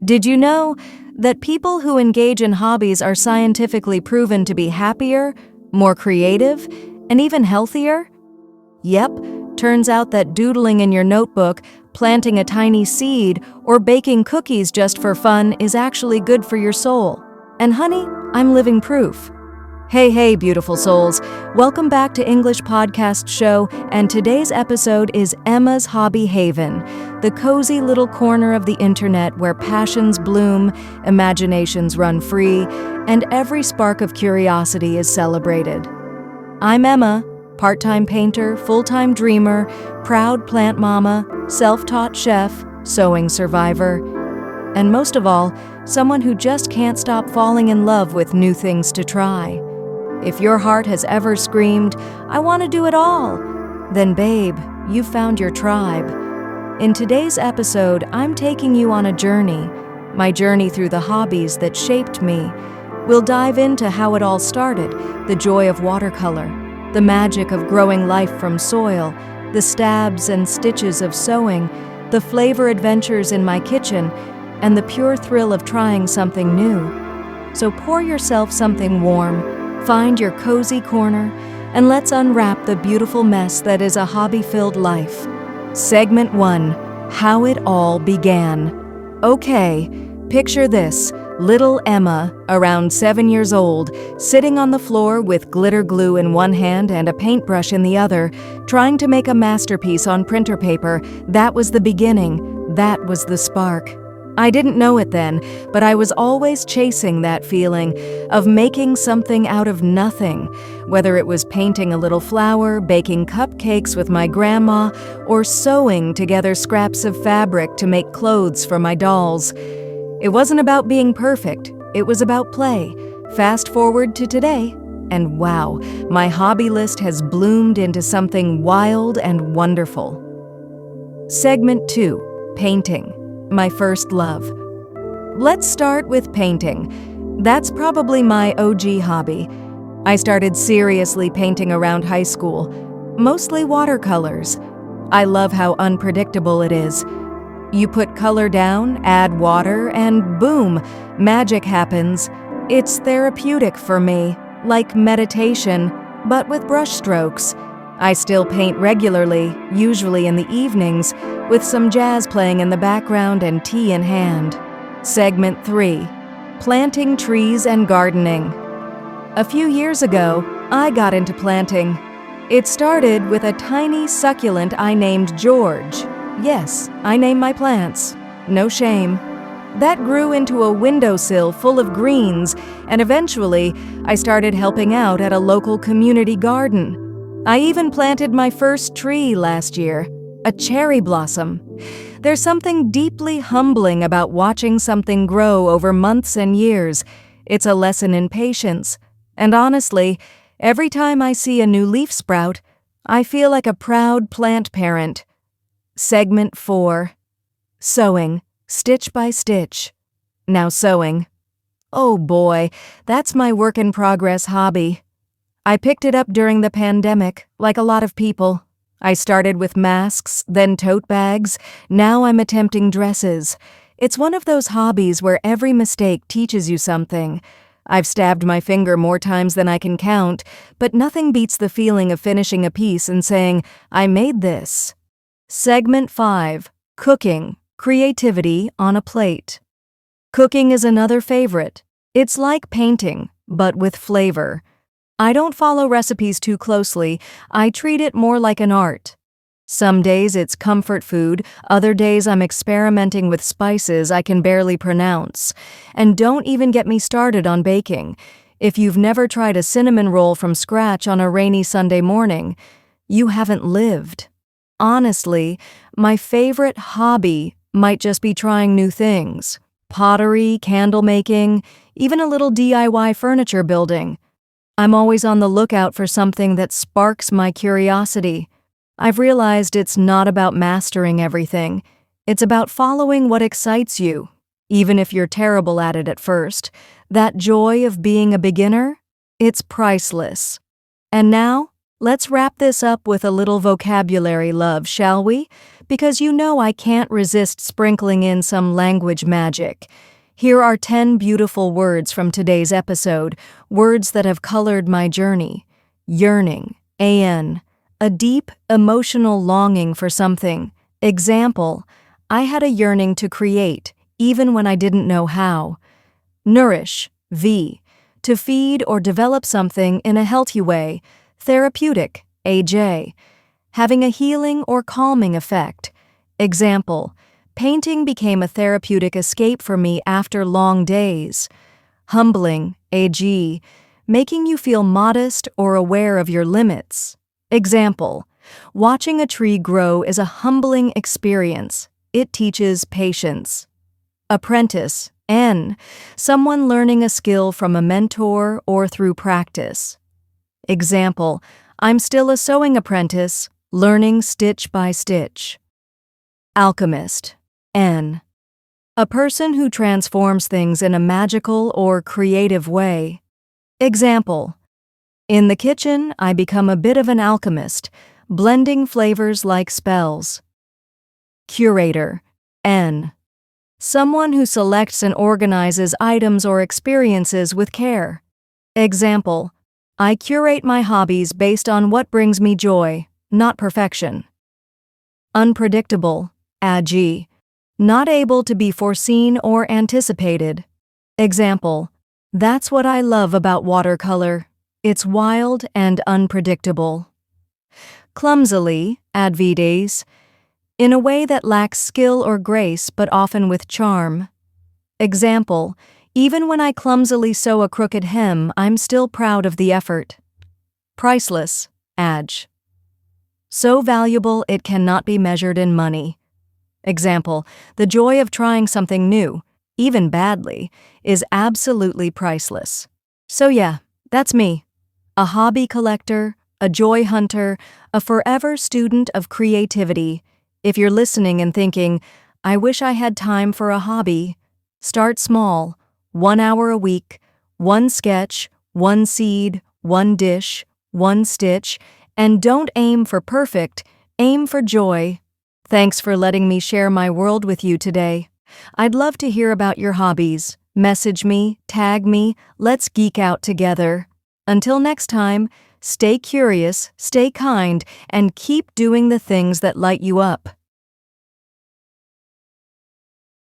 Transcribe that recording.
Did you know that people who engage in hobbies are scientifically proven to be happier, more creative, and even healthier? Yep, turns out that doodling in your notebook, planting a tiny seed, or baking cookies just for fun is actually good for your soul. And honey, I'm living proof. Hey, beautiful souls. Welcome back to English Podcast Show, and today's episode is Emma's Hobby Haven, the cozy little corner of the internet where passions bloom, imaginations run free, and every spark of curiosity is celebrated. I'm Emma, part-time painter, full-time dreamer, proud plant mama, self-taught chef, sewing survivor, and most of all, someone who just can't stop falling in love with new things to try. If your heart has ever screamed, "I want to do it all," then babe, you found your tribe. In today's episode, I'm taking you on a journey, my journey through the hobbies that shaped me. We'll dive into how it all started, the joy of watercolor, the magic of growing life from soil, the stabs and stitches of sewing, the flavor adventures in my kitchen, and the pure thrill of trying something new. So pour yourself something warm, find your cozy corner, and let's unwrap the beautiful mess that is a hobby-filled life. Segment 1, How It All Began. Okay, picture this. Little Emma, around 7 years old, sitting on the floor with glitter glue in one hand and a paintbrush in the other, trying to make a masterpiece on printer paper. That was the beginning. That was the spark. I didn't know it then, but I was always chasing that feeling of making something out of nothing, whether it was painting a little flower, baking cupcakes with my grandma, or sewing together scraps of fabric to make clothes for my dolls. It wasn't about being perfect, it was about play. Fast forward to today, and wow, my hobby list has bloomed into something wild and wonderful. Segment 2, Painting. My first love. Let's start with painting. That's probably my OG hobby. I started seriously painting around high school, mostly watercolors. I love how unpredictable it is. You put color down, add water, and boom, magic happens. It's therapeutic for me, like meditation, but with brush strokes. I still paint regularly, usually in the evenings, with some jazz playing in the background and tea in hand. Segment 3, Planting Trees and Gardening. A few years ago, I got into planting. It started with a tiny succulent I named George. Yes, I name my plants. No shame. That grew into a windowsill full of greens, and eventually, I started helping out at a local community garden. I even planted my first tree last year, a cherry blossom. There's something deeply humbling about watching something grow over months and years. It's a lesson in patience. And honestly, every time I see a new leaf sprout, I feel like a proud plant parent. Segment 4, Sewing, stitch by stitch. Now sewing. Oh boy, that's my work-in-progress hobby. I picked it up during the pandemic, like a lot of people. I started with masks, then tote bags. Now I'm attempting dresses. It's one of those hobbies where every mistake teaches you something. I've stabbed my finger more times than I can count, but nothing beats the feeling of finishing a piece and saying, "I made this." Segment 5, Cooking, creativity on a plate. Cooking is another favorite. It's like painting, but with flavor. I don't follow recipes too closely. I treat it more like an art. Some days it's comfort food, other days I'm experimenting with spices I can barely pronounce. And don't even get me started on baking. If you've never tried a cinnamon roll from scratch on a rainy Sunday morning, you haven't lived. Honestly, my favorite hobby might just be trying new things. Pottery, candle making, even a little DIY furniture building. I'm always on the lookout for something that sparks my curiosity. I've realized it's not about mastering everything. It's about following what excites you, even if you're terrible at it at first. That joy of being a beginner, it's priceless. And now, Let's wrap this up with a little vocabulary love, shall we? Because you know I can't resist sprinkling in some language magic. Here are 10 beautiful words from today's episode, words that have colored my journey. Yearning, A-N, a deep, emotional longing for something. Example, I had a yearning to create, even when I didn't know how. Nourish, V, to feed or develop something in a healthy way. Therapeutic, AJ, having a healing or calming effect. Example, painting became a therapeutic escape for me after long days. Humbling, AG, making you feel modest or aware of your limits. Example, watching a tree grow is a humbling experience. It teaches patience. Apprentice, N, someone learning a skill from a mentor or through practice. Example, I'm still a sewing apprentice, learning stitch by stitch. Alchemist, N, a person who transforms things in a magical or creative way. Example, in the kitchen, I become a bit of an alchemist, blending flavors like spells. Curator, N, someone who selects and organizes items or experiences with care. Example, I curate my hobbies based on what brings me joy, not perfection. Unpredictable, AG, not able to be foreseen or anticipated. Example, that's what I love about watercolor. It's wild and unpredictable. Clumsily, Advides, in a way that lacks skill or grace but often with charm. Example, even when I clumsily sew a crooked hem, I'm still proud of the effort. Priceless, AG, so valuable it cannot be measured in money. Example, the joy of trying something new, even badly, is absolutely priceless. So yeah, that's me. A hobby collector, a joy hunter, a forever student of creativity. If you're listening and thinking, I wish I had time for a hobby, start small. 1 hour a week, one sketch, one seed, one dish, one stitch, and don't aim for perfect, aim for joy. Thanks for letting me share my world with you today. I'd love to hear about your hobbies. Message me, tag me, let's geek out together. Until next time, stay curious, stay kind, and keep doing the things that light you up.